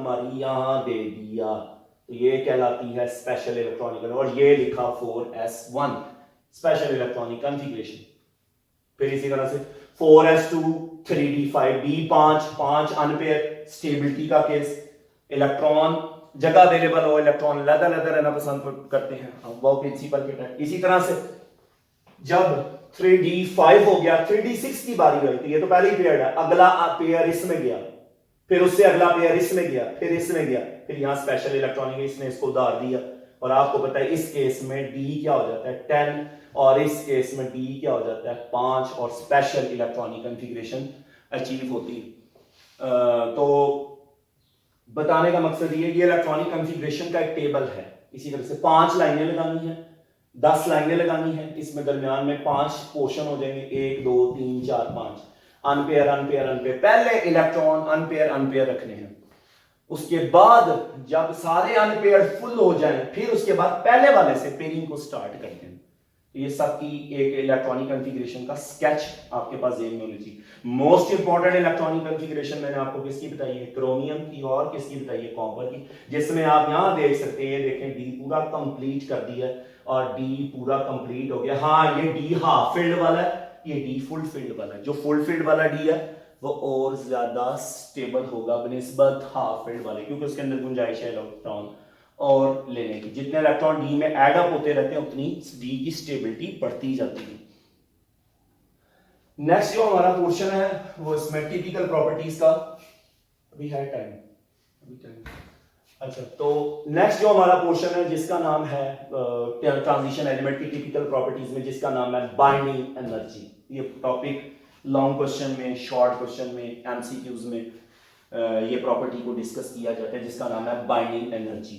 हमारी यहां दे दिया, तो ये कहलाती है स्पेशल इलेक्ट्रॉनिक, और ये लिखा 4s1 स्पेशल इलेक्ट्रॉनिक कॉन्फ़िगरेशन। फिर इसी तरह से 4s2 3d5 5 अनपेयर स्टेबिलिटी का केस, इलेक्ट्रॉन जगह अवेलेबल हो, इलेक्ट्रॉन लदर लदर रहना पसंद करते हैं, वो प्रिंसिपल के तहत। इसी तरह से जब 3d5 हो गया, 3d6 की बारी हुई, तो ये तो पहले ही पेयर है, अगला पेयर इसमें गया, फिर उससे अगला पेयर इसमें गया, फिर इसमें गया, फिर यहां स्पेशल इलेक्ट्रॉनिक इसने इसको उधार दिया, और आपको पता है इस केस में d क्या हो जाता है 10, और इस केस में d क्या हो जाता है 5, और स्पेशल इलेक्ट्रॉनिक कॉन्फ़िगरेशन अचीव होती है। तो बताने का मकसद ये इलेक्ट्रॉनिक कॉन्फ़िगरेशन का एक टेबल है। इसी तरह से 5 लाइनें लगानी है, 10 लाइनें लगानी है, इसमें दरमियान में 5 पोर्शन हो जाएंगे, 1 2 3 4 5, अनपेयर अनपेयर अनपेयर। पहले इलेक्ट्रॉन अनपेयर अनपेयर रखने हैं, उसके बाद जब सारे अनपेयर फुल हो जाएं, फिर उसके बाद पहले वाले से पेयरिंग को स्टार्ट करते हैं। ये सब की एक इलेक्ट्रॉनिक कॉन्फ़िगरेशन का स्केच आपके पास जेहन में होनी चाहिए। मोस्ट इंपॉर्टेंट इलेक्ट्रॉनिक कॉन्फ़िगरेशन मैंने आपको किसकी बताई है, क्रोमियम की, और किसकी बताई है, कॉपर की, जिसमें आप यहां देख सकते हैं, देखें डी पूरा कंप्लीट कर दिया और डी पूरा कंप्लीट हो गया। हाँ, ये डी हाफ फील्ड वाला है, ये डी फुल फील्ड वाला है। जो फुल फील्ड वाला डी है वो और ज्यादा स्टेबल होगा बनिस्बत हाफ फील्ड वाले, क्योंकि उसके अंदर गुंजाइश है इलेक्ट्रॉन और लेने की। जितने इलेक्ट्रॉन डी में ऐड अप होते रहते हैं उतनी डी की स्टेबिलिटी बढ़ती जाती है। नेक्स्ट जो हमारा पोर्शन है वो इसमें टिपिकल प्रॉपर्टीज का, अभी है टाइम, अच्छा, तो नेक्स्ट जो हमारा पोर्शन है जिसका नाम है ट्रांजिशन एलिमेंट की टिपिकल प्रॉपर्टीज में, जिसका नाम है बाइंडिंग एनर्जी। ये टॉपिक लॉन्ग क्वेश्चन में, शॉर्ट क्वेश्चन में, एमसीक्यूज में ये प्रॉपर्टी को डिस्कस किया जाता है, जिसका नाम है बाइंडिंग एनर्जी।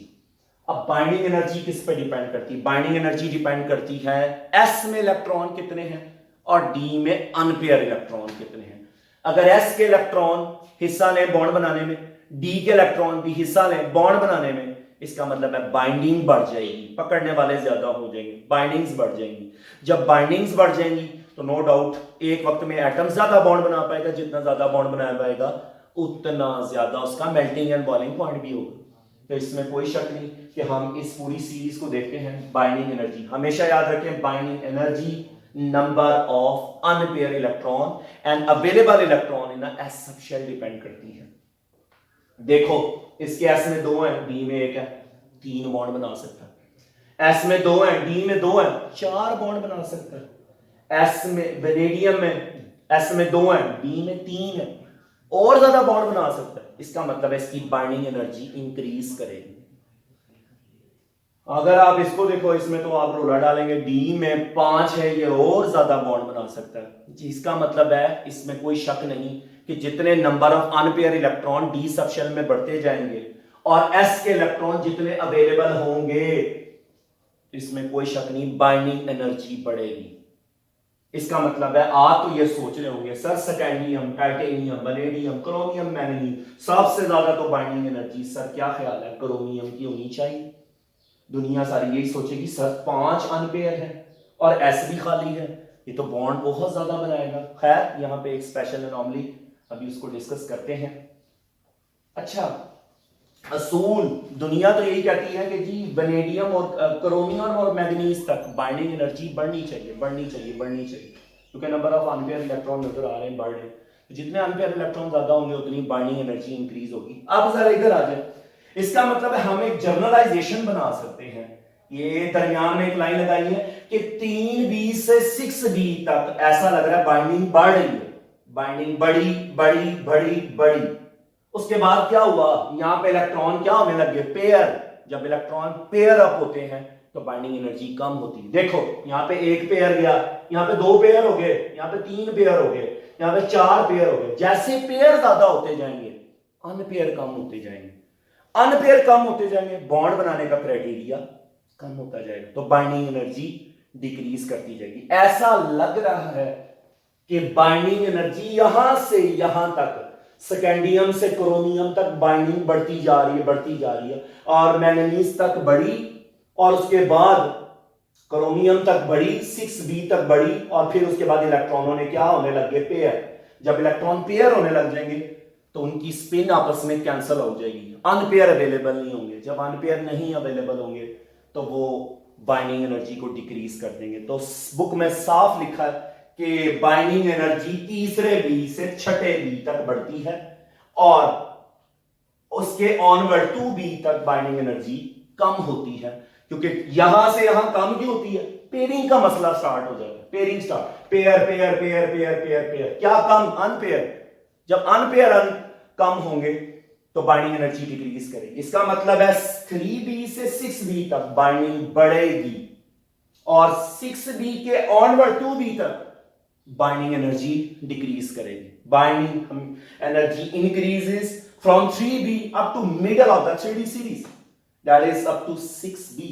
अब बाइंडिंग एनर्जी किस पे डिपेंड करती है? बाइंडिंग एनर्जी डिपेंड करती है एस में इलेक्ट्रॉन कितने हैं और डी में अनपेयर इलेक्ट्रॉन कितने हैं। अगर एस के इलेक्ट्रॉन हिस्सा लें बॉन्ड बनाने में, डी के इलेक्ट्रॉन भी हिस्सा लें बॉन्ड बनाने में, इसका मतलब है बाइंडिंग बढ़ जाएगी, पकड़ने वाले ज्यादा हो जाएंगे, बाइंडिंग्स बढ़ जाएंगी। जब बाइंडिंग्स बढ़ जाएंगी तो नो डाउट एक वक्त में एटम ज्यादा बॉन्ड बना पाएगा, जितना ज्यादा बॉन्ड बना पाएगा उतना ज्यादा उसका मेल्टिंग एंड बॉइलिंग पॉइंट भी होगा। तो इसमें कोई शक नहीं कि हम इस पूरी सीरीज को देखते हैं बाइंडिंग एनर्जी। हमेशा याद रखें binding energy number of unpair electron and available electron in S sub shell depend करती है। देखो इसके एस में 2 है, डी में 1 है, 3 बॉन्ड बना सकता है। एस में 2 है, डी में 2 है, 4 बॉन्ड बना सकता है। एस में वेनेडियम में एस में 2 है, डी में 3 है, और ज्यादा बॉन्ड बना सकता है। इसका मतलब है इसकी बाइंडिंग एनर्जी इंक्रीज करेगी। अगर आप इसको देखो, इसमें तो आप रोला डालेंगे, डी में 5 है, ये और ज्यादा बॉन्ड बना सकता है। जिसका मतलब है इसमें कोई शक नहीं कि जितने number of unpair electron D sub shell में बढ़ते जाएंगे और एस के इलेक्ट्रॉन जितने अवेलेबल होंगे, इसमें कोई शक नहीं बाइंडिंग एनर्जी बढ़ेगी। इसका मतलब है आप तो ये सोच रहे होंगे sir scandium, titanium, vanadium, chromium, magnesium सबसे ज्यादा तो बाइंडिंग एनर्जी सर क्या ख्याल है क्रोमियम की होनी चाहिए। दुनिया सारी यही सोचेगी सर 5 अनपेयर है और एस भी खाली है, ये तो बॉन्ड बहुत ज्यादा बनाएगा। खैर यहाँ पे एक स्पेशल एनॉमली, अभी उसको डिस्कस करते हैं। अच्छा, असूल दुनिया तो यही कहती है कि जी वैनेडियम और क्रोमियम और मैग्नीज तक बाइंडिंग एनर्जी बढ़नी चाहिए, बढ़नी चाहिए, बढ़नी चाहिए, क्योंकि नंबर ऑफ अनपेयर इलेक्ट्रॉन नजर आ रहे हैं बढ़ रहे हैं। जितने अनपेयर इलेक्ट्रॉन ज्यादा होंगे उतनी बाइंडिंग एनर्जी इंक्रीज होगी। अब जरा इधर आ जाए, इसका मतलब है हम एक जनरलाइजेशन बना सकते हैं। ये दरमियान में एक लाइन लगाई है कि 3b से 6b तक ऐसा लग रहा है बाइंडिंग बढ़ रही है, बाइंडिंग बढ़ी बढ़ी बढ़ी बढ़ी। उसके बाद क्या हुआ, यहां पे इलेक्ट्रॉन क्या होने लगे, पेयर। जब इलेक्ट्रॉन पेयर अप होते हैं तो बाइंडिंग एनर्जी कम होती है। देखो यहां पे 1 पेयर गया, यहां पे 2 पेयर हो गए, यहां पे 3 पेयर हो गए, यहां पे 4 पेयर हो गए। जैसे पेयर ज्यादा होते जाएंगे अनपेयर कम होते जाएंगे, अनपेयर कम होते जाएंगे, बॉन्ड बनाने का क्राइटेरिया कम होता जाएगा, तो बाइंडिंग एनर्जी डिक्रीज करती जाएगी। ऐसा लग रहा है कि बाइंडिंग एनर्जी यहां से यहां तक, स्कैंडियम से क्रोमियम तक बाइंडिंग बढ़ती जा रही है, बढ़ती जा रही है, और मैंगनीज तक बढ़ी, और उसके बाद क्रोमियम तक बढ़ी, 6b तक बढ़ी, और फिर उसके बाद इलेक्ट्रॉनों ने क्या होने लग गए, पेयर। जब इलेक्ट्रॉन पेयर होने लग जाएंगे तो उनकी स्पिन आपस में कैंसिल हो जाएगी, अनपेयर अवेलेबल नहीं होंगे। जब अनपेयर नहीं अवेलेबल होंगे तो वो बाइंडिंग एनर्जी को डिक्रीज कर देंगे। तो बुक में साफ लिखा है कि बाइंडिंग एनर्जी तीसरे बी से छठे बी तक बढ़ती है और उसके ऑनवर्ड 2b तक बाइंडिंग एनर्जी कम होती है, क्योंकि यहां से यहां कम क्यों होती है, पेयरिंग का मसला स्टार्ट हो जाता है। Pairing start, pair pair pair pair pair pair, क्या कम, अनपेयर। जब अनपेयर कम होंगे तो बाइंडिंग एनर्जी डिक्रीज करेगी। इसका मतलब है 3b से 6b तक बाइंडिंग बढ़ेगी और 6b के ऑनवर्ड 2b तक बाइंडिंग एनर्जी डिक्रीज करेगी। Binding energy increases from 3b up to middle of the 3d series, that is up to 6b,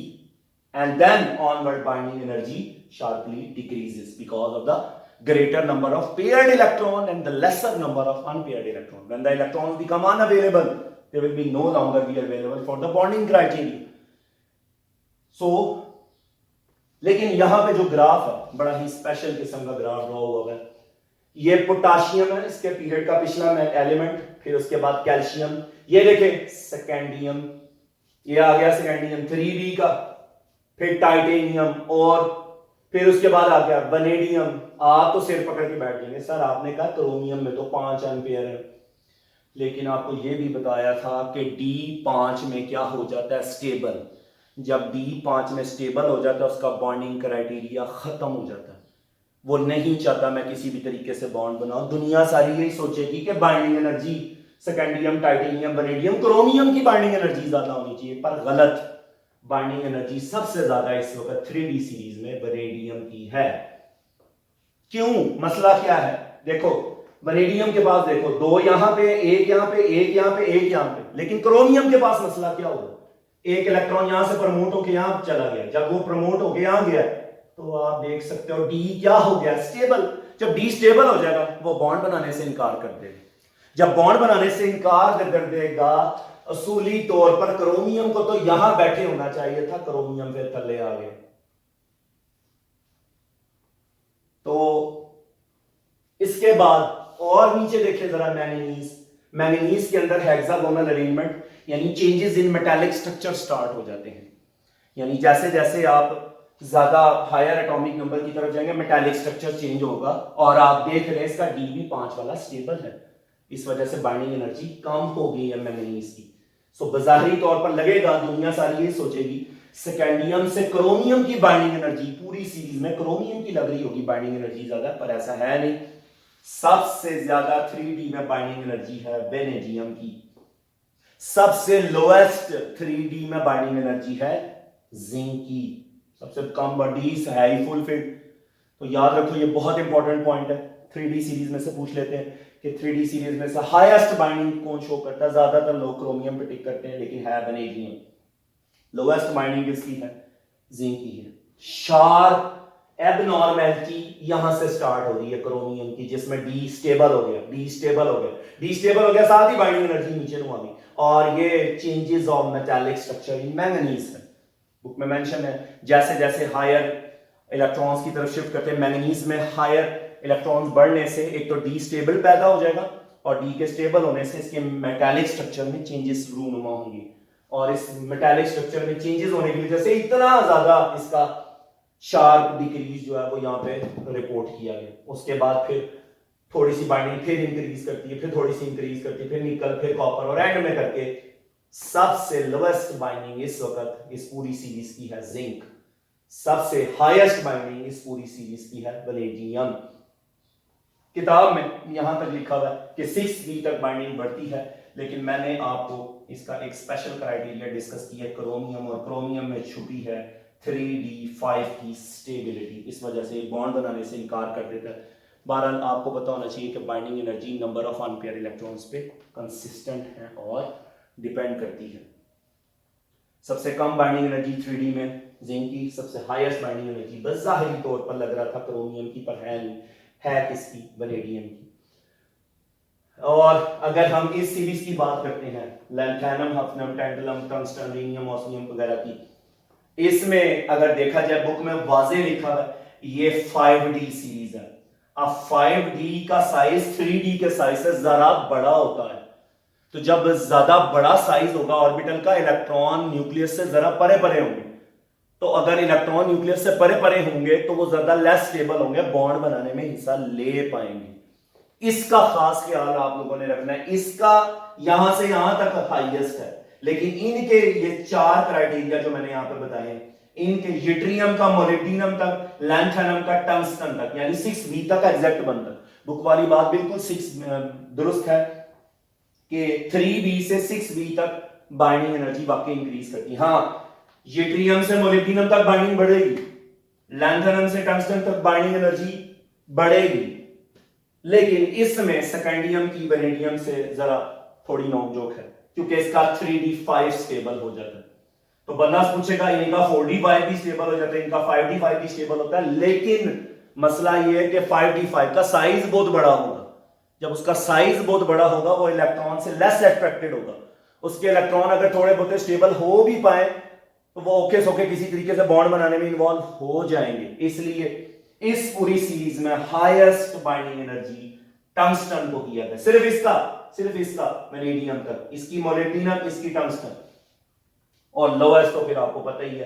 and then onward binding energy sharply decreases because of the greater number of paired electron and the lesser number of unpaired electron. When the electrons become unavailable, they will be no longer be available for the bonding criteria. So लेकिन यहां पे जो graph है बड़ा ही special किस्म का graph draw हुआ है। ये पोटाशियम है, इसके पीरियड का पिछला एलिमेंट, फिर उसके बाद कैल्शियम, ये देखें सेकेंडियम, ये आ गया सेकेंडियम 3b का, फिर टाइटेनियम और फिर उसके बाद आ गया वनेडियम। आप तो सिर पकड़ के बैठ जाएंगे, सर आपने कहा क्रोमियम में तो 5 एम्पियर है, लेकिन आपको ये भी बताया था कि D5 में क्या हो जाता है, स्टेबल। जब D5 में स्टेबल हो जाता है उसका बॉन्डिंग क्राइटेरिया खत्म हो जाता है, वो नहीं चाहता मैं किसी भी तरीके से बॉन्ड बनाऊं। दुनिया सारी यही सोचेगी कि binding energy scandium, titanium, vanadium, chromium की बाइंडिंग एनर्जी ज्यादा होनी चाहिए, पर गलत। बाइंडिंग एनर्जी सबसे ज्यादा इस वक्त 3d सीरीज में वनेडियम की है। क्यों, मसला क्या है? देखो वनेडियम के पास देखो 2 यहां पे, 1 यहां पे, 1 यहां पे, 1 यहां पे, लेकिन क्रोमियम के पास मसला क्या होगा, एक इलेक्ट्रॉन यहां से प्रमोट होकर यहां चला गया, जब वो प्रमोट होकर यहां गया तो आप देख सकते हो D क्या हो गया, स्टेबल। जब D स्टेबल हो जाएगा वो बॉन्ड बनाने से इनकार कर देगा। जब बॉन्ड बनाने से इनकार कर देगा, असूली तौर पर क्रोमियम को तो यहां बैठे होना चाहिए था, क्रोमियम फिर थल्ले आ गए। तो इसके बाद और नीचे देखें जरा, मैंगनीज। मैंगनीज के अंदर हेक्सागोनल अरेंजमेंट यानी changes in metallic structure start हो जाते हैं। यानी जैसे जैसे आप ज्यादा हायर एटॉमिक नंबर की तरफ जाएंगे मेटालिक स्ट्रक्चर चेंज होगा, और आप देख रहे हैं इसका DB5 वाला स्टेबल है, इस वजह से बाइंडिंग एनर्जी कम हो गई है मैंगनीज की। सो बाजारी तौर पर लगेगा, दुनिया सारी ये सोचेगी सेकेंडियम से क्रोमियम की बाइंडिंग एनर्जी पूरी सीरीज में क्रोमियम की लग रही होगी बाइंडिंग एनर्जी ज्यादा, पर ऐसा है नहीं। सबसे ज्यादा 3D में बाइंडिंग एनर्जी है वेनेडियम की, सबसे लोएस्ट 3D में बाइंडिंग एनर्जी है जिंक की, सबसे कम बॉडीज है ही फुल फिट। तो याद रखो ये बहुत इंपॉर्टेंट पॉइंट है। 3D सीरीज में से पूछ लेते हैं कि 3D सीरीज में से हाईएस्ट बाइंडिंग कौन शो करता है, ज्यादातर लोग क्रोमियम पे टिक करते हैं, लेकिन है वनेडियम। लोएस्ट बाइंडिंग किसकी है, जिंक की है। शार्प एबनॉर्मेलिटी यहां से स्टार्ट हो रही है क्रोमियम की, जिसमें D स्टेबल हो गया, D स्टेबल हो गया, D स्टेबल हो गया, साथ ही बाइंडिंग एनर्जी नीचे आ गई। और ये changes of metallic structure in manganese है, बुक में मेंशन है। जैसे जैसे हायर इलेक्ट्रॉन्स की तरफ शिफ्ट करते हैं, मैंगनीज में हायर इलेक्ट्रॉन्स बढ़ने से एक तो D स्टेबल पैदा हो जाएगा, और D के स्टेबल होने से इसके मेटालिक स्ट्रक्चर में चेंजेस रूनुमा होंगे, और इस मेटालिक स्ट्रक्चर में चेंजेस होने की वजह से इतना ज्यादा इसका शार्प डिक्रीज जो है वो यहाँ पे रिपोर्ट किया गया। उसके बाद फिर थोड़ी सी बाइंडिंग फिर इंक्रीज करती है, फिर थोड़ी सी इंक्रीज करती है, फिर निकल, फिर कॉपर, और एंड में करके सबसे लोएस्ट बाइंडिंग इस वक्त इस पूरी सीरीज की है जिंक, सबसे हाईएस्ट बाइंडिंग इस पूरी सीरीज की है वनेडियम। किताब में यहां तक लिखा हुआ है कि 6B तक बाइंडिंग बढ़ती है, लेकिन मैंने आपको इसका एक स्पेशल क्राइटेरिया डिस्कस किया है क्रोमियम, और क्रोमियम में छुपी है 3D5 की स्टेबिलिटी, इस वजह से बॉन्ड बनाने से इनकार कर देता है। बहरहाल आपको पता होना चाहिए कि binding energy number of unpair electrons पे कंसिस्टेंट है और डिपेंड करती है। सबसे कम बाइंडिंग एनर्जी 3D में जिंक की, सबसे हाईएस्ट बाइंडिंग एनर्जी बस ज़ाहिरी तौर पर लग रहा था क्रोमियम की, पर है नहीं, है किसकी, वनेडियम की। और अगर हम इस सीरीज की बात करते हैं लैंथैनम, हफनम, टैंटलम, टंगस्टन, रिनियम, ऑस्मियम वगैरह की, इसमें अगर देखा जाए बुक में वाज़ेह लिखा है ये 5D सीरीज है। अब 5D का साइज 3D के साइज से जरा बड़ा होता है, तो जब ज्यादा बड़ा साइज होगा ऑर्बिटल का, इलेक्ट्रॉन न्यूक्लियस से जरा परे परे होंगे, तो अगर इलेक्ट्रॉन न्यूक्लियस से परे परे होंगे तो वो ज्यादा लेस स्टेबल होंगे, बॉन्ड बनाने में हिस्सा ले पाएंगे। इसका खास ख्याल आप लोगों ने रखना है। इसका यहां से यहां तक हाईएस्ट है, लेकिन इनके ये 4 क्राइटेरिया जो मैंने यहां पे बताए हैं, इनके यूट्रियम का, मोलिब्डेनम तक, लैंथेनम का, टंगस्टन तक, यानी 6V तक एग्जैक्ट बनता है। बुक वाली बात बिल्कुल 6 दुरुस्त है कि 3B से 6V तक बाइंडिंग एनर्जी वाकई इंक्रीज करती है। हाँ, यूट्रियम से मोलिब्डेनम तक बाइंडिंग बढ़ेगी, लैंथेनम से टंगस्टन तक बाइंडिंग एनर्जी बढ़ेगी, लेकिन इसमें सेकेंडियम की वेनेडियम से जरा थोड़ी नोकझोंक है, क्योंकि इसका 3D5 स्टेबल हो जाता है। तो बंदा पूछेगा इनका 4D5 भी स्टेबल हो जाता है, इनका 5D5 भी स्टेबल होता है, लेकिन मसला यह है कि 5D5 का साइज बहुत बड़ा होगा। जब उसका साइज बहुत बड़ा होगा, वो इलेक्ट्रॉन से लेस अट्रैक्टेड होगा। उसके इलेक्ट्रॉन अगर थोड़े बहुत स्टेबल हो भी पाए तो वो ओके सोके किसी तरीके से बॉन्ड बनाने में इन्वॉल्व हो जाएंगे। इसलिए इस पूरी सीरीज में हाईएस्ट बाइंडिंग एनर्जी टंगस्टन को किया गया, सिर्फ इसका वेनेडियम तक, इसकी मोलिब्डेनम, इसकी टंगस्टन, और लोएस्ट तो फिर आपको पता ही है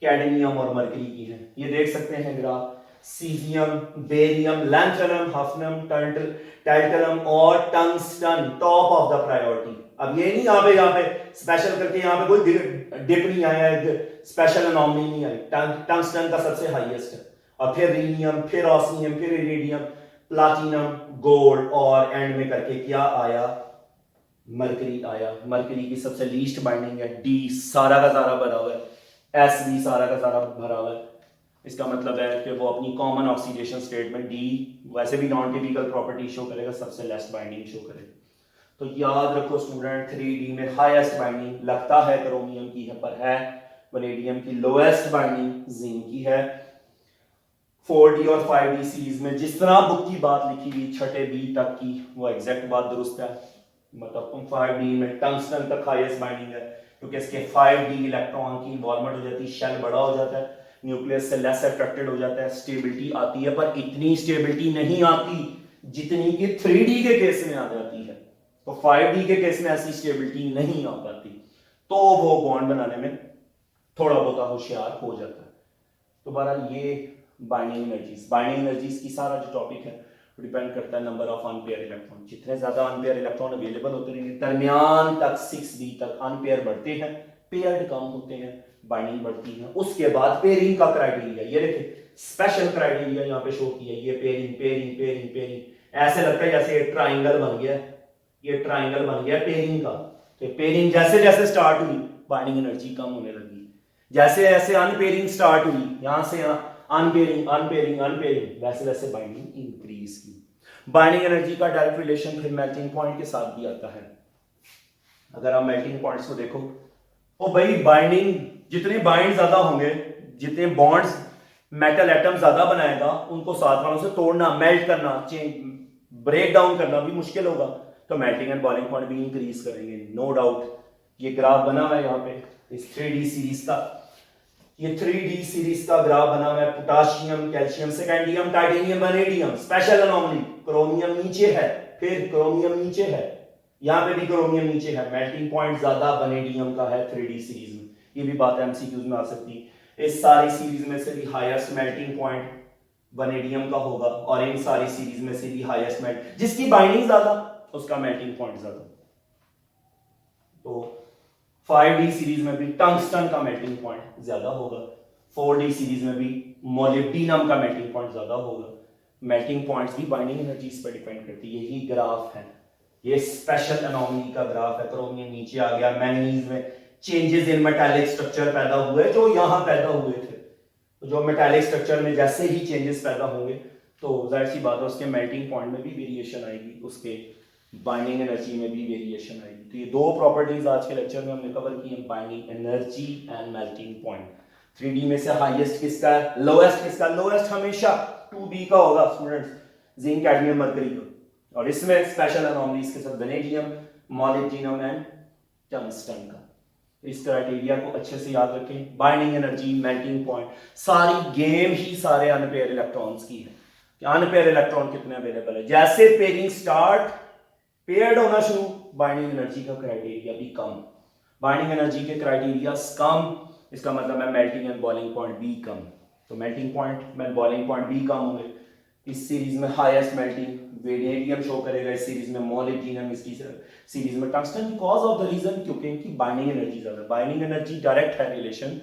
कैडमियम और मरकरी की है। ये देख सकते हैं ग्राफ, सीजियम, बेरियम, लैंथेनम, हफनम, टैल्टलम और tungsten top of the priority. अब ये नहीं यहाँ पे स्पेशल करके यहाँ पे कोई डिप नहीं आया, स्पेशल एनॉमली नहीं आई, टंगस्टन का सबसे हाईएस्ट है, और फिर रीनियम, फिर ऑस्मियम, फिर इरिडियम, प्लाटिनम, गोल्ड, और एंड में करके क्या आया, मरकरी आया। मरकरी की सबसे लीस्ट बाइंडिंग है, डी सारा का सारा भरा हुआ है, एस भी सारा का सारा भरा हुआ है। इसका मतलब है कि वो अपनी कॉमन ऑक्सीडेशन स्टेट में डी वैसे भी नॉन टिपिकल प्रॉपर्टी शो करेगा, सबसे लेस बाइंडिंग शो करेगा। तो याद रखो स्टूडेंट, 3D में हाईएस्ट बाइंडिंग लगता है क्रोमियम की है, पर है वनेडियम की। लोएस्ट बाइंडिंग जिंक की है। 4D और 5D सीरीज में जिस तरह बुक की बात लिखी हुई छठे बी तक की, वो एग्जैक्ट बात दुरुस्त है। मतलब 5D में टंगस्टन तक हाईएस्ट बाइंडिंग है, क्योंकि इसके 5D इलेक्ट्रॉन की इन्वॉल्वमेंट हो जाती है, शेल बड़ा हो जाता है, न्यूक्लियस से लेस अट्रैक्टेड हो जाता है, स्टेबिलिटी आती है, पर इतनी स्टेबिलिटी नहीं आती जितनी कि 3D के केस में आ जाती है। तो 5D के केस में ऐसी स्टेबिलिटी नहीं आ पाती, तो वो बॉन्ड बनाने में थोड़ा बहुत होशियार हो जाता है। तो बहरहाल ये बाइंडिंग एनर्जीज की सारा जो टॉपिक है डिपेंड करता है नंबर ऑफ अनपेयर इलेक्ट्रॉन। जितने ज्यादा अनपेयर इलेक्ट्रॉन अवेलेबल होते रहेंगे, दरमियान तक 6D तक अनपेयर बढ़ते हैं, पेयर्ड कम होते हैं, बाइंडिंग बढ़ती है। उसके बाद पेयरिंग का क्राइटेरिया, ये देखिए स्पेशल क्राइटेरिया यहाँ पे शो किया, ये पेयरिंग पेयरिंग पेयरिंग पेयरिंग, ऐसे लगता है जैसे ट्राइंगल बन गया, ये ट्राइंगल बन गया पेयरिंग का। तो पेयरिंग जैसे जैसे स्टार्ट हुई, बाइंडिंग एनर्जी कम होने लगी। जैसे जैसे अनपेयरिंग स्टार्ट हुई, यहां से यहां अनपेयरिंग अनपेयरिंग अनपेयरिंग, वैसे वैसे बाइंडिंग इंक्रीज की। बाइंडिंग एनर्जी का डायरेक्ट रिलेशन फिर मेल्टिंग पॉइंट के साथ भी आता है। अगर आप मेल्टिंग पॉइंट्स को देखो, ओ भाई बाइंडिंग, जितने बाइंड ज्यादा होंगे, जितने बॉन्ड्स मेटल एटम ज्यादा बनाएगा, उनको साथ वालों से तोड़ना, मेल्ट करना, ब्रेक डाउन करना भी मुश्किल होगा, तो मेल्टिंग एंड बॉइलिंग पॉइंट भी इंक्रीज करेंगे, नो डाउट। ये ग्राफ बना हुआ है यहाँ पे इस 3D सीरीज का, ये 3D सीरीज का ग्राफ बना हुआ है। Potassium, calcium, scandium, titanium, vanadium, special anomaly, chromium नीचे है, फिर क्रोमियम नीचे है, यहाँ पे भी क्रोमियम नीचे है, मेल्टिंग पॉइंट ज्यादा वैनेडियम का है 3D सीरीज में। ये भी बात एमसीक्यूज में आ सकती है। इस सारी सीरीज में से भी हाईएस्ट मेल्टिंग पॉइंट वैनेडियम का होगा, और इन सारी सीरीज में से भी हाईएस्ट मेल्ट, जिसकी बाइंडिंग ज्यादा उसका मेल्टिंग पॉइंट ज्यादा। तो 5D सीरीज में भी टंगस्टन का मेल्टिंग पॉइंट ज्यादा होगा, 4D सीरीज में भी मोलिब्डेनम का मेल्टिंग पॉइंट ज्यादा होगा। मेल्टिंग पॉइंट्स भी बाइंडिंग एनर्जीज पर डिपेंड करती है। यही ग्राफ है, ये स्पेशल एनोमली का ग्राफ है। क्रोमियम नीचे आ गया, मैंगनीज में चेंजेस इन मेटालिक स्ट्रक्चर पैदा हुए जो यहां पैदा हुए थे। तो जो मेटालिक स्ट्रक्चर में जैसे ही चेंजेस पैदा होंगे, तो जाहिर सी बात है उसके मेल्टिंग पॉइंट में भी वेरिएशन आएगी, उसके बाइंडिंग एनर्जी में भी वेरिएशन आएगी। तो ये दो प्रॉपर्टीज आज के लेक्चर में हमने कवर की हैं, binding energy and melting point. 3D में से हाईएस्ट किसका है, लोएस्ट किसका? लोएस्ट हमेशा 2B का होगा स्टूडेंट्स, जिंक, कैडमियम, मरकरी का, और इसमें स्पेशल एनोमलीज के साथ वेनेडियम, मोलिब्डेनम एंड टंगस्टन का। इस क्राइटेरिया को अच्छे से याद रखें। बाइंडिंग एनर्जी, मेल्टिंग पॉइंट, सारी गेम ही सारे अनपेयर इलेक्ट्रॉन्स की है कि अनपेयर इलेक्ट्रॉन कितने अवेलेबल है। जैसे पेयरिंग स्टार्ट, पेयर्ड होना शुरू, बाइंडिंग एनर्जी का क्राइटेरिया भी कम, बाइंडिंग एनर्जी के क्राइटेरिया कम, इसका मतलब है मेल्टिंग एंड बॉइलिंग पॉइंट भी कम। तो melting point and boiling point भी कम होंगे। इस सीरीज में हाईएस्ट मेल्टिंग वेनेडियम शो करेगा, इस सीरीज में मोलिब्डेनम, इसकी सीरीज में tungsten, because of the reason क्योंकि इनकी बाइंडिंग एनर्जी ज्यादा, बाइंडिंग एनर्जी डायरेक्ट है relation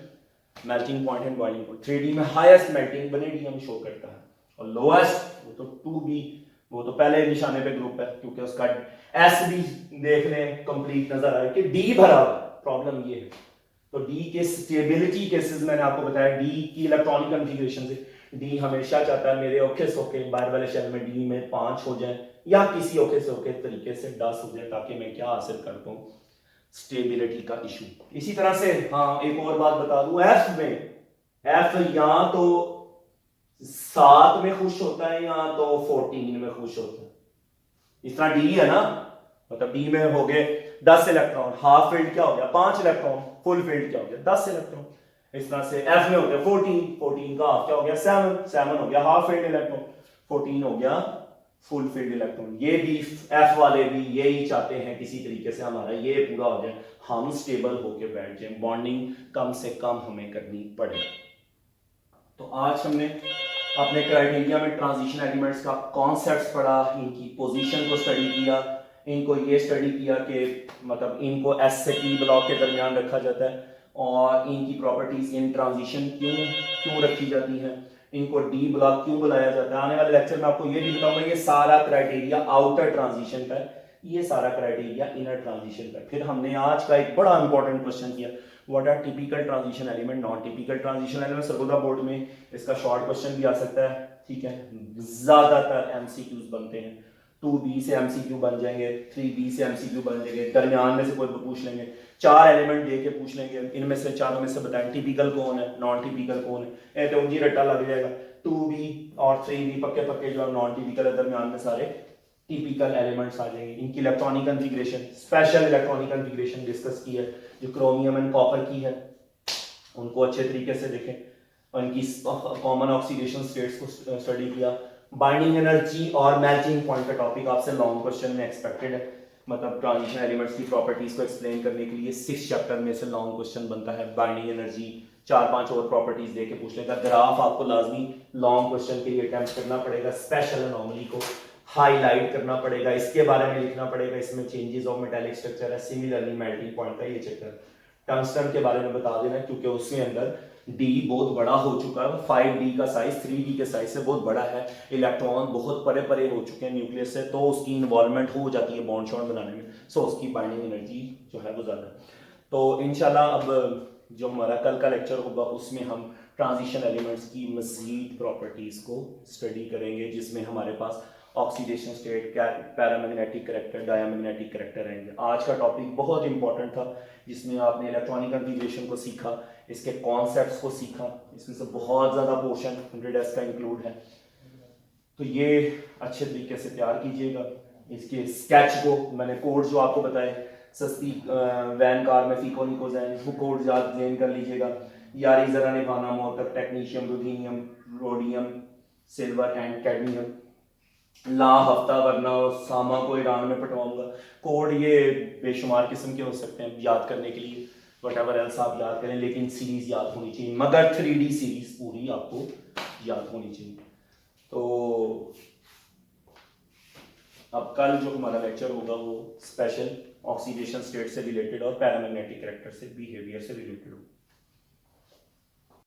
melting point and boiling point. 3D में हाईएस्ट मेल्टिंग वेनेडियम शो करता है और लोएस्ट वो तो 2B, वो तो पहले निशाने पे ग्रुप है क्योंकि उसका एस भी देख लें कंप्लीट नजर आए कि डी भरा हुआ। प्रॉब्लम ये है तो डी के स्टेबिलिटी केसेस मैंने आपको बताया, डी की इलेक्ट्रॉनिक कॉन्फ़िगरेशन से डी हमेशा चाहता है मेरे औखे सौखे बाहर वाले शेल में डी में 5 हो जाए या किसी औखे सौखे तरीके से 10 हो जाए, ताकि मैं क्या हासिल कर पाऊं, स्टेबिलिटी का इशू। इसी तरह से हाँ एक और बात बता दूं, एफ में, एफ या तो 7 में खुश होता है या तो 14 में खुश होता है। इस तरह डी है ना, मतलब डी में हो गए 10 इलेक्ट्रॉन, हाफ फील्ड क्या हो गया 5 इलेक्ट्रॉन, फुल फील्ड क्या हो गया 10 इलेक्ट्रॉन। इस तरह से एफ में हो गया 14 का हाफ क्या हो गया 7 हो गया हाफ फील्ड इलेक्ट्रॉन, 14 हो गया फुल फील्ड इलेक्ट्रॉन। ये भी एफ वाले भी यही चाहते हैं किसी तरीके से हमारा ये पूरा हो जाए, हम स्टेबल होके बैठ जाए, बॉन्डिंग कम से कम हमें करनी पड़े। तो आज हमने अपने क्राइटेरिया में ट्रांजिशन एलिमेंट्स का कॉन्सेप्ट्स पढ़ा, इनकी पोजीशन को स्टडी किया, इनको ये स्टडी किया कि मतलब इनको एस से पी ब्लॉक के दरमियान रखा जाता है और इनकी प्रॉपर्टीज इन ट्रांजिशन क्यों रखी जाती हैं, इनको डी ब्लॉक क्यों बुलाया जाता है। आने वाले लेक्चर में आपको ये भी बताऊंगा, ये सारा क्राइटेरिया आउटर ट्रांजिशन का है, ये सारा क्राइटेरिया इनर ट्रांजिशन का। फिर हमने आज का एक बड़ा इंपॉर्टेंट क्वेश्चन किया, what are typical transition element, non typical transition element. Circular board में इसका शॉर्ट क्वेश्चन भी आ सकता है, ठीक है। ज्यादातर एमसीक्यूज बनते हैं, 2B से एमसीक्यू बन जाएंगे, 3B से एमसीक्यू बन जाएंगे, दरमियान में से कोई पूछ लेंगे, 4 एलिमेंट दे के पूछ लेंगे, इनमें से चारों में से बताएं टिपिकल कौन है, नॉन टिपिकल कौन है। तो उनकी रट्टा लग जाएगा, 2B और 3B पक्के पक्के जो नॉन टिपिकल है, दरमियान में सारे टिपिकल एलिमेंट्स आ जाएंगे। इनकी electronic configuration, special electronic configuration discuss की है, जो क्रोमियम एंड कॉपर की है, उनको अच्छे तरीके से देखें, उनकी कॉमन ऑक्सीडेशन स्टेट्स को स्टडी किया। बाइंडिंग एनर्जी और मेल्टिंग पॉइंट का टॉपिक आपसे लॉन्ग क्वेश्चन में एक्सपेक्टेड है, मतलब ट्रांजिशन एलिमेंट्स की प्रॉपर्टीज को एक्सप्लेन करने के लिए 6 चैप्टर में से लॉन्ग क्वेश्चन बनता है। बाइंडिंग एनर्जी 4-5 और प्रॉपर्टीज देके पूछ लेगा, ग्राफ आपको लाजमी लॉन्ग क्वेश्चन के लिए अटेम्प्ट करना पड़ेगा, स्पेशल एनोमली को हाईलाइट करना पड़ेगा, इसके बारे में लिखना पड़ेगा, इसमें चेंजेस ऑफ मेटालिक स्ट्रक्चर है, सिमिलरली मेल्टिंग पॉइंट का ये चैप्टर। टंगस्टन के बारे में बता देना क्योंकि उसके अंदर डी बहुत बड़ा हो चुका है, 5D का साइज 3D के साइज से बहुत बड़ा है, इलेक्ट्रॉन बहुत परे परे हो चुके हैं न्यूक्लियस से, तो उसकी इन्वॉल्वमेंट हो जाती है बॉन्ड शॉन्ड बनाने में, सो उसकी बाइंडिंग एनर्जी जो है वो ज़्यादा। तो इंशाल्लाह अब जो हमारा कल का लेक्चर होगा उसमें हम ट्रांजिशन एलिमेंट्स की मज़ीद प्रॉपर्टीज़ को स्टडी करेंगे, जिसमें हमारे पास oxidation state, paramagnetic character, diamagnetic character रहेंगे। आज का टॉपिक बहुत इंपॉर्टेंट था, जिसमें आपने इलेक्ट्रॉनिक कॉन्फ़िगरेशन को सीखा, इसके कॉन्सेप्ट्स को सीखा, इसमें से बहुत ज़्यादा पोर्शन 100S का इंक्लूड है। तो ये अच्छे तरीके से तैयार कीजिएगा। इसके स्केच को मैंने कोड जो आपको बताए, सस्ती वैन कार में फीको निकोजैन, वो कोड याद गेन कर लीजिएगा। यारी ज़रा निभाना मोहतक, technetium, ruthenium, rhodium, silver and cadmium, ला हफ्ता वरना सामा को ईरान में पटवाऊंगा। कोड ये बेशुमार किस्म के हो सकते हैं याद करने के लिए, वटेवर एल्स आप याद करें, लेकिन सीरीज याद होनी चाहिए, मगर 3D सीरीज पूरी आपको याद होनी चाहिए। तो अब कल जो हमारा लेक्चर होगा वो स्पेशल ऑक्सीडेशन स्टेट से रिलेटेड और पैरामैग्नेटिक करैक्टर से, बिहेवियर से रिलेटेड होगा।